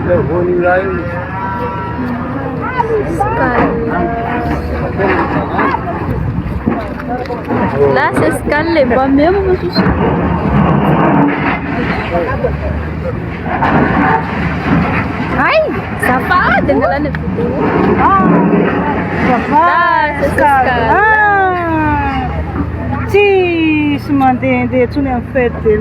Là, c'est Scal, les pas même. Aïe, ça va, dengan la photo. Là, c'est Scal. Si, se mantém tu nem fete,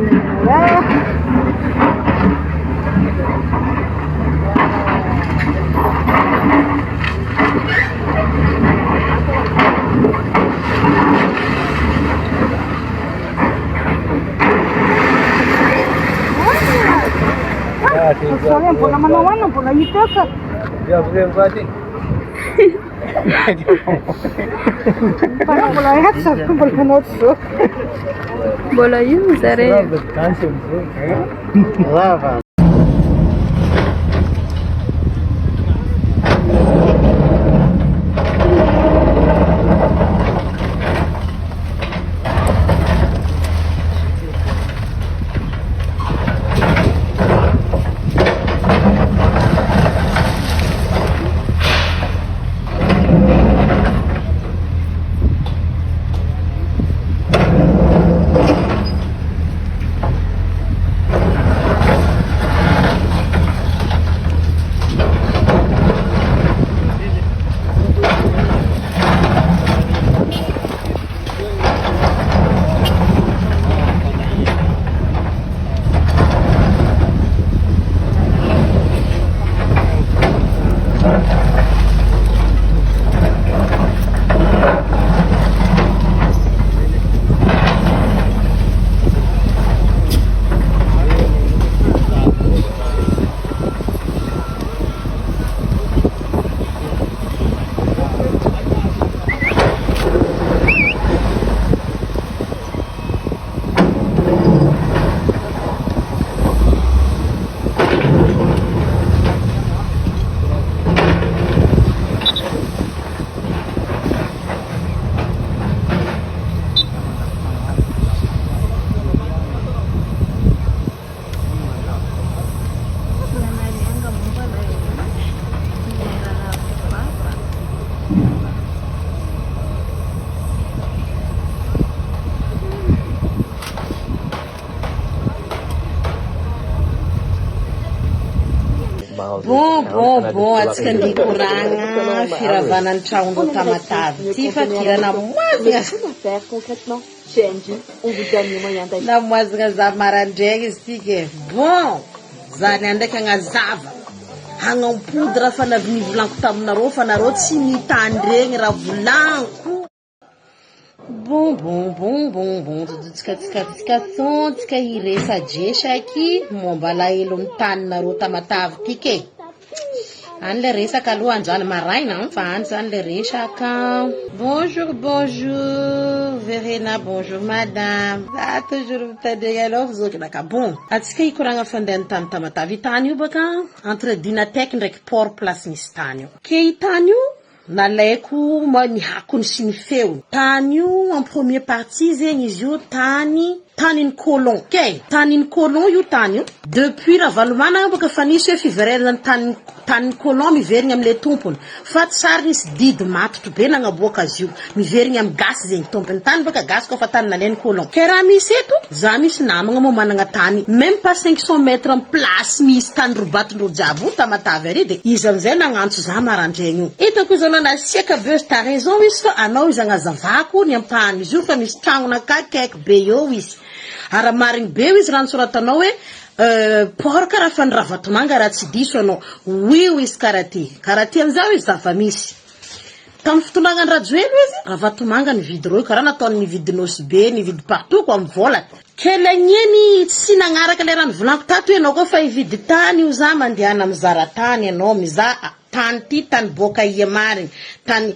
Soalnya pula mana-mana pula itu kan. Ya boleh buat ni. Para pula ya satu pula notso. Boleh you, Zare. Lava. Bon, atsika andeha koragna firavanan'ny tragno Tamatavy ty fa tirana moazina concrètement chez NG, on vous donne les moyens d'agir. namoazina za marandraigny izy tiky bon zany andraiky agnazava hagnampody fa navy nivolaniko taminareo fa nareo tsy mitany regny raha volaniko. Bon, tsika hiresa jesaky momba lahelo amin'ny taninareo Tamatavy tiky any le resaka aloha anjany maraina fa any zany le resaka. Bonjour, Verena, bonjour madame. Za toujours mitandregny aloha zokinaka. Bon, atsika hikoragna fandeha ny tany Tamatavy. Tany io baka entre Dinatek ndraiky Port Place misy tany io. Ke i tany io nalaiko ny hakony sy ny feo. Tany io en premier partie zegny izy io tanin'ny colon. Okay, tanin'ny colon io tany io. Depuis raha valomana baka fa nisy hoe fiverenan'ny tanin'ny colon miverigny amile tompony. Fa tsara nisy didy matotro be nagnaboaka azy io. Miverigny am gasy zegny tompony. Tany baka gasy kofa tany nalain'ny colon. Ke raha misy eto, za misy namagna mo managna tany. Même pas 500 mètres en place misy tany robatondro jiaby Tamatavy ary de izy amizay nagnantso za marandraigny io. Itako zao nasiaka be ta raison izy fa anao izy agnazavako ny ampahany izy io fa misy tragnona kaikaiky be eo izy. Ara marigny be izy raha nisoratanao hoe por karaha fa ny Ravatomanga raha tsy diso anao. Oui izy karaha ty amizao izy zava misy. Tamin'ny fitondrangan'ny Rajoelina izy Ravatomanga nividy reo karaha nataony nividy nosy be nividy partout ko amin'ny vola. Ke lagneny tsy nagnaraka le raha nivolaniko tato hoe anao koa fa hividy tany io za mandehana amin'ny zaratany anao mizaha tany ty tany boka ia marigny tany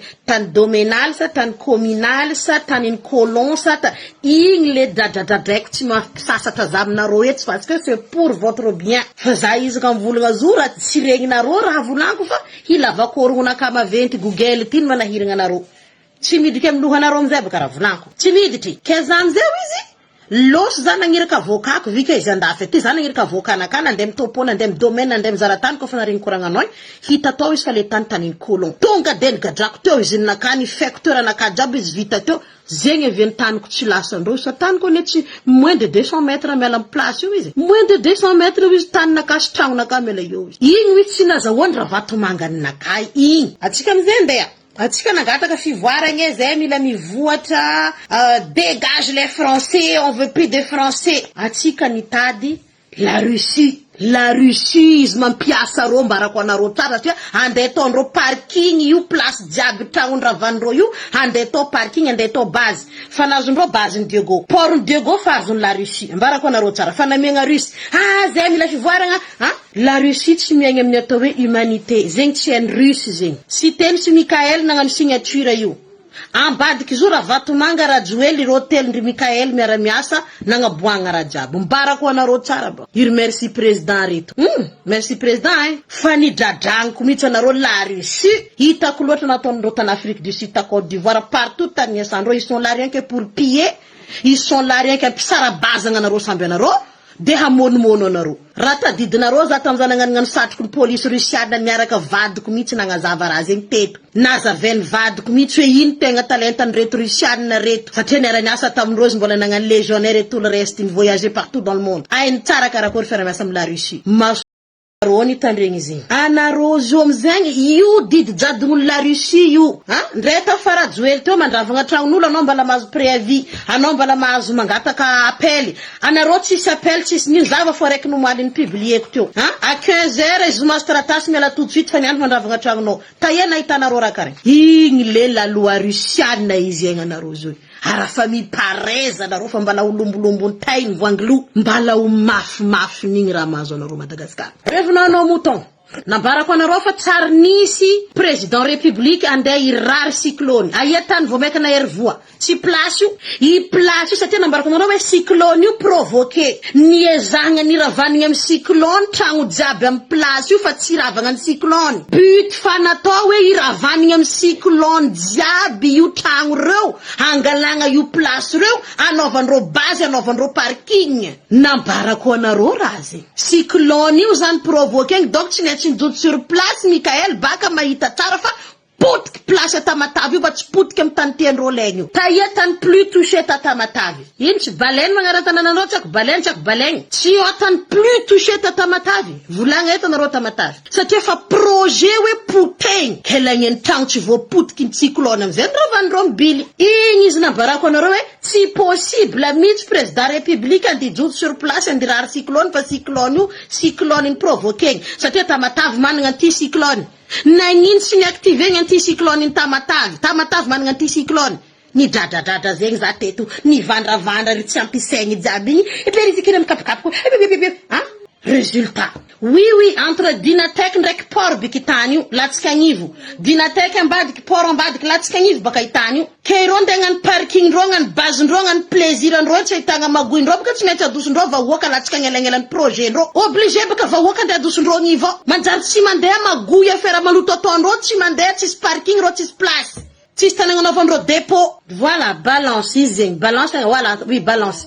doménal sa tany communal sa tanin'ny colon sa igny le dradradradraiky tsy mahasasatra za aminareo eto parce que c'est pour votre bien. Fa za izy ka mivolagna zo raha tsy regninareo raha volaniko fa hilavako orogna kamaventy Google ty manahiragna anareo. Tsy miditry amin'ny lohanareo amizay baka raha volaniko. Tsy miditry. Ke za amizay izy Losy zany nagniraka avokako vika izy andafy ty zany nagniraka avokana ndem topona ndem domaine ndem zaratany ko fa narin koragnanoi hita tao izy fa le tany kolon tonga den gadrako teo izy nakany facteur naka jaby izy vita teo zegny avy taniko tsy lasandro sa taniko ne tsy moins de 200 mètres miala am place io izy moins de 200 mètres izy tany naka sy tragno naka mela io izy igny izy tsy nazahoany raha vato mangany nakay igny atsika amizay ndeha atsika nagataka fivoaragna zay mila mivoatra dégage les français on veut plus de français atsika nitady la Russie izy mampiasa ro mbarako anaro tsara satria andeha tondro parking io place jiaby tragnondravanindro io andeha to parking andeha to base fa nazondro base ny Diego port ny Diego farzony la Russie mbarako anaro tsara fa namiagna Russie zay mila fivoaragna la Russie tsy miagna amin'ny atao hoe humanité zegny tsy hainy russe zegny si teny sy Mikael nagnano signature io ambadiky zo raha vatomanga raha joely rotel ndry Mikael miara-miasa nagnaboagna raha jiaby mbarako anaro tsara ba iry merci président reto merci président fa nidradragniko mihitsy anaro la Russie hitako loatra nataonindreo tany Afrique du Sud ta Côte d'Ivoire partout tany asandreo ils sont là rien que pour piller ils sont là rien que ampisarabazagna anaro samby anaro de hamonomono anaro raha tadidinareo za tamza nagnanognano satroko ny police russiana miaraka vadiko mihitsy nagnazava raha zegny teto nazavainy vadiko mihitsy hoe ino tegna talentany reto russiana reto satria niara-niasa tamindreo izy mbola nagnano légionnaire et tout le reste ny voyager partout dans le monde ainy tsara karakory fiara-miasa amy la Russie Roni tandregny zegny anaro zo amizegny io didy jadon'olo la Russie io ndreta fara joely teo mandravagna tragnon'olo anao mbala mahazo préavis anao mbala mahazo mangataka appel anaro tsisy appel tsisy nino zava fo araiky nomaliny publieko teo à 15 heures izy mahazo taratasy miala tout de suite fa niandro mandravagna tragnonao taiena hitanaro raha kare igny le la loi russiana izy egny anaro zo arafa mipareza anaro fa mbala olombolombo tainy voanglo mbala ho mafimafy nigny raha mahazo anaro Madagascar revenons nos moutons nambarako anaro fa tsary nisy président république andeha irary cyclone aia tany vao maika na hervoa tsy place io i place io satria nambarako anaro hoe cyclone io provoqué niezagna niravanigny amy cyclone tragno jiaby amy place io fa tsy ravagna ny cyclone but fa natao hoe iravanigny amy cyclone jiaby io tragno reo angalagna io place reo anaovandreo base anaovandreo parking nambarako anaro raha zegny cyclone io zany provoqué donc tsy njot sur place Mikael baka mahita tsara fa potiky place Tamatavy io fa tsy potiky amy tany tiandreo laigny io taia tany plus touché ta Tamatavy ino tsy balainy magnaran-tanananao tsako balainy tsy o tany plus touché ta Tamatavy volagna eto anareo Tamatavy satria fa projet hoe potegny kelagneny tragno tsy voapotiky ny cyclone amizay ndravanindreo mibily igny izy nambarako anareo hoe tsy possible mihitsy président république andijoto sur place andirary cyclone fa cyclone iny provoquegny satria Tamatavy managna anty cyclone nagnino tsy niactivegny anticyclone iny Tamatavy managna anticyclone ni dradradradra zegny za teto ni vandravandra ry tsy ampisaigny jiaby igny iperizikiny amy kapakapako résultat oui entre Dinatek ndraiky port biky tany io latsika agnivo Dinatek ambadiky port ambadiky latsika agnivo baka itany io ke ro ndegnany parking ro ngany base ro ngany plaisir andro tsy ahitagna magoindro baka tsy maintsy adosondro vahoaka latsika agnelangelany projet ndro obligé baka vahoaka nde adosondro agnivo manjary tsy mandeha magoy affaire maloto ataondro tsy mandeha tsisy parking ro tsisy place tsisy tanagna anaovandro dépôt voilà balance izy zegny balance voilà oui balance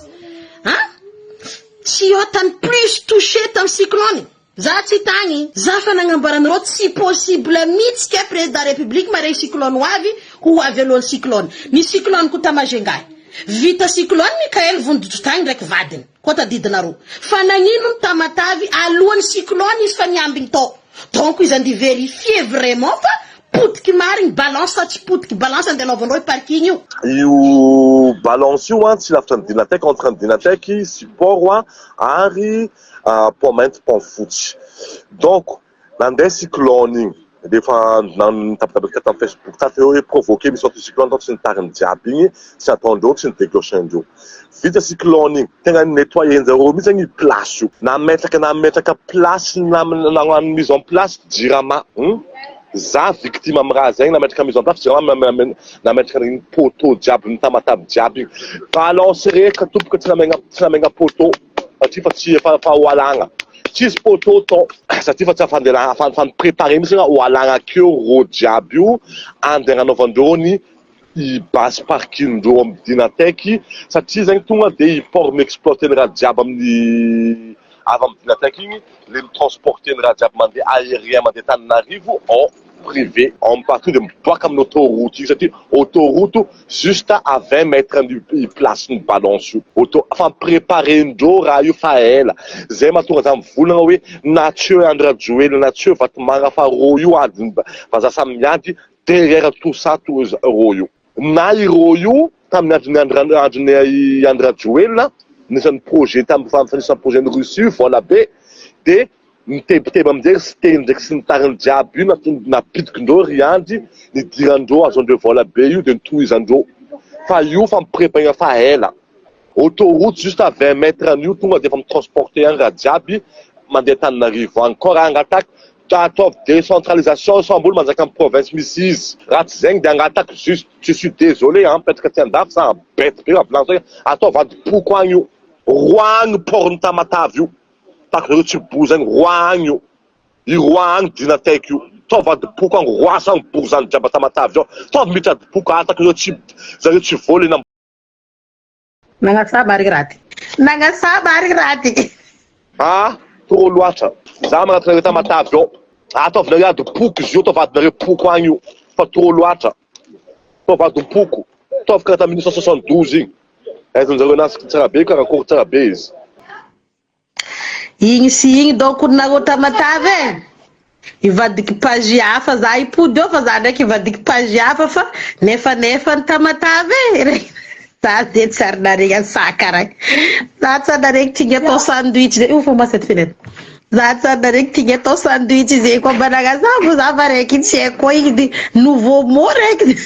tsy o tany plus touché tam cyclone za tsy tagny za fa nagnambaranareo tsy possible mihitsy ke président république mare cyclone ho avy alohany cyclone ny cyclone ko tamajengay vita cyclone Mikael vondototagny ndraiky vadiny ko tadidinareo fa nagnino ny Tamatavy alohany cyclone izy fa niambigny to donc izy andi vérifier vraiment fa potiky marigny balance sa tsy potiky balance andeha anaovandreo parking io balance io tsy lafatra ny Dinatek entre ny Dinatek support ary Pomente Pont-Fotsy donc nandeha cyclone igny defa tapitabatika tam Facebook taty hoe provoqué misy cyclone donc tsy nitariny jiaby igny tsy ataondreo tsy nidéclenchindreo vita cyclone igny tegna nettoyenjareo mihitsy agny place io nametraka place nagnano mise en place jirama za victime amy raha zegny nametraka mise en place jirama nametraka ny poteau jiaby ny Tamatavy jiaby igny balance reka toboka tsy namegna poteau satria fa tsy fa hoalagna tsisy poteau to satria fa tsy afandela préparer misy nga hoalagna akeo ro jiaby io andeha anaovandreo ny base parking-ndreo amin'ny Dinatek satria zegny tonga dia forme exploiter raha jiaby amin'ny avy amin'ny Dinatek igny le mitransporter raha jiaby mandeha aérien mandeha Tananarivo en privé en partout de miboaka amin'ny autoroute io satria autoroute juste à 20 mètres i place-ny balance io fampipreparendreo raha io fa ela zay mahatonga za mivolagna hoe nature Andrajoely nature Vatomanga fa ro io adiny vazaha samiady derrière tout ça tout ro io na ireo io tamin'ny androny Andrajoely nisany projet tamin'ny fampifanisany projet ny Russie vola be de mitebiteby amin'izay sy teny ndraiky sy ny tariny jiaby io napidikindreo riandy nidirandreo azondreo vola be io de nitohizandreo fa io fa miprépagna fa ela autoroute juste à 20 mètres an'io tonga de fa mitransporter any raha jiaby mandeha Tananarivo encore angataka ataovy décentralisation samboly manjaka amin'ny province misy izy raha tsy zegny de angataka juste je suis désolé petraka ty andafy sa bête be avolagny ataovy adipoko agny io roagny porny Tamatavy io tak zareo tsy bozany roagny io i roagny Dinatek io ataovy adipoko agny roasagny bozany jiaby Tamatavy io ataovy mity adipoko ataka zareo tsy volena Nangasaba ary raty. Nangasaba ary raty. Trop loatra za magnatinareo Tamatavy ao ataovinareo adipoko izy io ataovy adinareo poko agny io fa trop loatra ataovy adipoko ataovy karaha tamin'ny 1972 igny aizanjareo anazy tsara be karakory tsara be izy igny sy igny donc nareo Tamatavy ivadiky page hafa za ipody eo fa za ndraiky ivadiky page hafa fa nefa ny Tamatavy za de tsara nareny ansakaraky za tsara nareny tigna atao sandwich zay fa masety fenêtre za tsara nareny tigna atao sandwich zay koa banagazavo za va raiky tsy haiko igny nouveau mot raiky